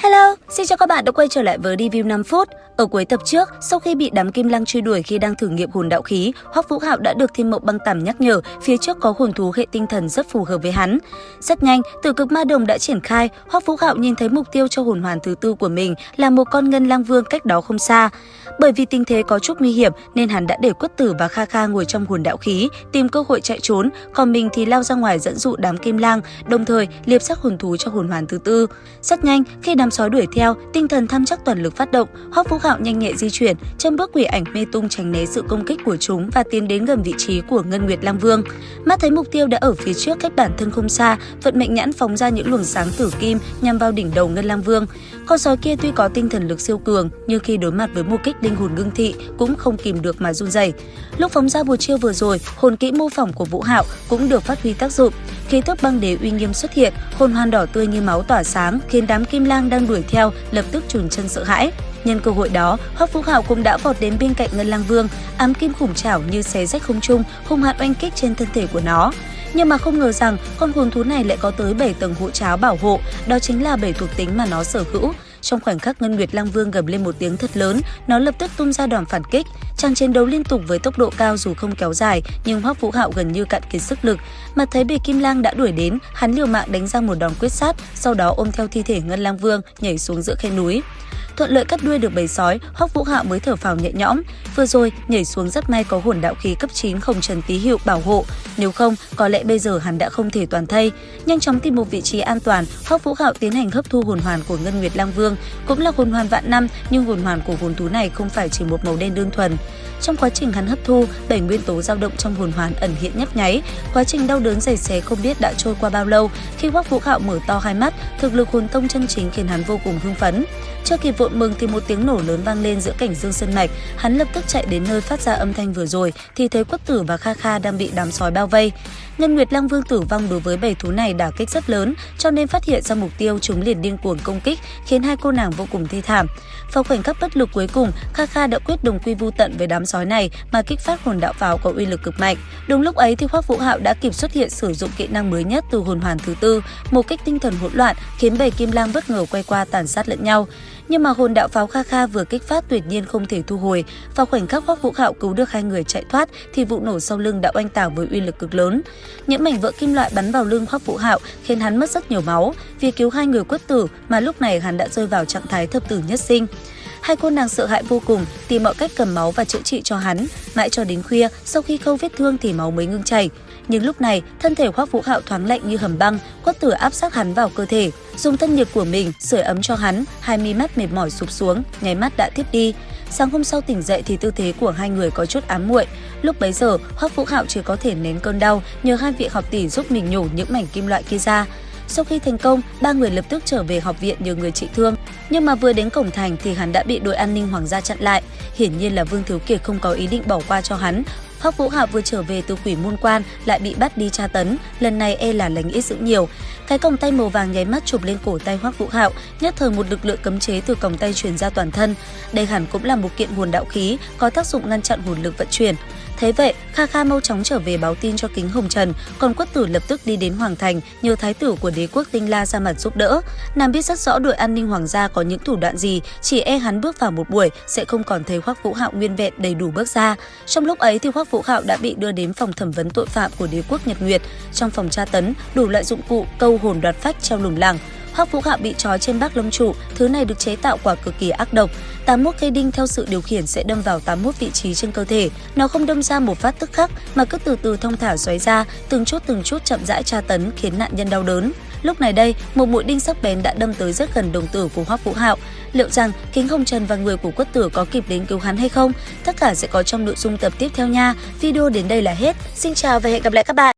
Hello, xin chào các bạn đã quay trở lại với review 5 phút. Ở cuối tập trước, sau khi bị đám kim lăng truy đuổi khi đang thử nghiệm hồn đạo khí, Hoắc Vũ Hạo đã được Thiên Mộc Băng Tằm nhắc nhở phía trước có hồn thú hệ tinh thần rất phù hợp với hắn. Rất nhanh, Tử Cực Ma Đồng đã triển khai, Hoắc Vũ Hạo nhìn thấy mục tiêu cho hồn hoàn thứ tư của mình là một con ngân lang vương cách đó không xa. Bởi vì tình thế có chút nguy hiểm nên hắn đã để Quất Tử và Kha Kha ngồi trong hồn đạo khí tìm cơ hội chạy trốn, còn mình thì lao ra ngoài dẫn dụ đám kim lang, đồng thời liệp xác hồn thú cho hồn hoàn thứ tư. Rất nhanh, khi đám sói đuổi theo, tinh thần thăm chắc toàn lực phát động, Hoắc Vũ Hạo nhanh nhẹ di chuyển, châm bước quỷ ảnh mê tung tránh né sự công kích của chúng và tiến đến gần vị trí của Ngân Nguyệt Lang Vương. Mắt thấy mục tiêu đã ở phía trước cách bản thân không xa, vận mệnh nhãn phóng ra những luồng sáng tử kim nhằm vào đỉnh đầu Ngân Lang Vương. Con sói kia tuy có tinh thần lực siêu cường, nhưng khi đối mặt với một kích linh hồn ngưng thị cũng không kìm được mà run rẩy. Lúc phóng ra một chiêu vừa rồi, hồn kỹ mô phỏng của Vũ Hạo cũng được phát huy tác dụng. Khí thức băng đế uy nghiêm xuất hiện, hồn hoàn đỏ tươi như máu tỏa sáng, khiến đám kim lang đang đuổi theo lập tức chùn chân sợ hãi. Nhân cơ hội đó, Hoắc Vũ Hạo cũng đã vọt đến bên cạnh Ngân Lang Vương, ám kim khủng chảo như xé rách không trung, hung hãn oanh kích trên thân thể của nó. Nhưng mà không ngờ rằng con hồn thú này lại có tới 7 tầng hộ tráo bảo hộ, đó chính là 7 thuộc tính mà nó sở hữu. Trong khoảnh khắc Ngân Nguyệt Lang Vương gầm lên một tiếng thật lớn, nó lập tức tung ra đòn phản kích. Chàng chiến đấu liên tục với tốc độ cao dù không kéo dài, nhưng Hoắc Vũ Hạo gần như cạn kiệt sức lực. Mà thấy bầy kim lang đã đuổi đến, hắn liều mạng đánh ra một đòn quyết sát, sau đó ôm theo thi thể Ngân Lang Vương nhảy xuống giữa khe núi. Thuận lợi cắt đuôi được bầy sói, Hoắc Vũ Hạo mới thở phào nhẹ nhõm. Vừa rồi nhảy xuống rất may có hồn đạo khí cấp 9 Khổng Trần Tý Hiệu bảo hộ, nếu không có lẽ bây giờ hắn đã không thể toàn thây. Nhanh chóng tìm một vị trí an toàn, Hoắc Vũ Hạo tiến hành hấp thu hồn hoàn của Ngân Nguyệt Lang Vương, cũng là hồn hoàn vạn năm, nhưng hồn hoàn của hồn thú này không phải chỉ một màu đen đơn thuần. Trong quá trình hắn hấp thu, 7 nguyên tố dao động trong hồn hoàn ẩn hiện nhấp nháy. Quá trình đau đớn giày xé không biết đã trôi qua bao lâu. Khi Hoắc Vũ Hạo mở to hai mắt, thực lực hồn tông chân chính khiến hắn vô cùng hưng phấn. Chưa kịp vội mừng thì một tiếng nổ lớn vang lên giữa cảnh dương sơn mạch. Hắn lập tức chạy đến nơi phát ra âm thanh vừa rồi thì thấy Quất Tử và Kha Kha đang bị đám sói bao vây. Ngân Nguyệt Lang Vương tử vong đối với bầy thú này đả kích rất lớn, cho nên phát hiện ra mục tiêu chúng liền điên cuồng công kích, khiến hai cô nàng vô cùng thê thảm. Vào khoảnh khắc bất lực cuối cùng, Kha Kha đã quyết đồng quy vu tận với đám sói này mà kích phát hồn đạo pháo có uy lực cực mạnh. Đúng lúc ấy thì Hoắc Vũ Hạo đã kịp xuất hiện sử dụng kỹ năng mới nhất từ hồn hoàn thứ tư, một kích tinh thần hỗn loạn khiến bầy kim lang bất ngờ quay qua tàn sát lẫn nhau. Nhưng mà hồn đạo pháo Kha Kha vừa kích phát tuyệt nhiên không thể thu hồi. Vào khoảnh khắc Hoắc Vũ Hạo cứu được hai người chạy thoát thì vụ nổ sau lưng đã oanh tạc với uy lực cực lớn. Những mảnh vỡ kim loại bắn vào lưng Hoắc Vũ Hạo khiến hắn mất rất nhiều máu. Vì cứu hai người Quất Tử mà lúc này hắn đã rơi vào trạng thái thập tử nhất sinh. Hai cô nàng sợ hãi vô cùng, tìm mọi cách cầm máu và chữa trị cho hắn. Mãi cho đến khuya, sau khi khâu vết thương thì máu mới ngưng chảy. Nhưng lúc này, thân thể Hoắc Vũ Hạo thoáng lạnh như hầm băng, Quất Tử áp sát hắn vào cơ thể, dùng thân nhiệt của mình sưởi ấm cho hắn, hai mi mắt mệt mỏi sụp xuống, nháy mắt đã thiếp đi. Sáng hôm sau tỉnh dậy thì tư thế của hai người có chút ám muội. Lúc bấy giờ, Hoắc Vũ Hạo chỉ có thể nén cơn đau, nhờ hai vị học tỷ giúp mình nhổ những mảnh kim loại kia ra. Sau khi thành công, ba người lập tức trở về học viện nhờ người trị thương. Nhưng mà vừa đến cổng thành thì hắn đã bị đội an ninh hoàng gia chặn lại. Hiển nhiên là Vương Thiếu Kiệt không có ý định bỏ qua cho hắn. Hoắc Vũ Hạo vừa trở về từ Quỷ Môn Quan lại bị bắt đi tra tấn, lần này e là lành ít dữ nhiều. Cái còng tay màu vàng nháy mắt chụp lên cổ tay Hoắc Vũ Hạo, nhất thời một lực lượng cấm chế từ còng tay truyền ra toàn thân. Đây hẳn cũng là một kiện hồn đạo khí có tác dụng ngăn chặn hồn lực vận chuyển. Thế vậy, Kha Kha mau chóng trở về báo tin cho Kính Hồng Trần, còn Quất Tử lập tức đi đến Hoàng Thành nhờ thái tử của đế quốc Tinh La ra mặt giúp đỡ. Nàng biết rất rõ đội an ninh hoàng gia có những thủ đoạn gì, chỉ e hắn bước vào một buổi sẽ không còn thấy Hoắc Vũ Hạo nguyên vẹn đầy đủ bước ra. Trong lúc ấy thì Hoắc Vũ Hạo đã bị đưa đến phòng thẩm vấn tội phạm của đế quốc Nhật Nguyệt. Trong phòng tra tấn, đủ loại dụng cụ câu hồn đoạt phách treo lủng lẳng. Hoắc Vũ Hạo bị trói trên bác lông trụ, thứ này được chế tạo quả cực kỳ ác độc. 81 cây đinh theo sự điều khiển sẽ đâm vào 81 vị trí trên cơ thể. Nó không đâm ra một phát tức khắc mà cứ từ từ thong thả xoáy ra, từng chút chậm rãi tra tấn khiến nạn nhân đau đớn. Lúc này đây, một mũi đinh sắc bén đã đâm tới rất gần đồng tử của Hoắc Vũ Hạo. Liệu rằng Kính Hồng Trần và người của Quất Tử có kịp đến cứu hắn hay không? Tất cả sẽ có trong nội dung tập tiếp theo nha. Video đến đây là hết. Xin chào và hẹn gặp lại các bạn.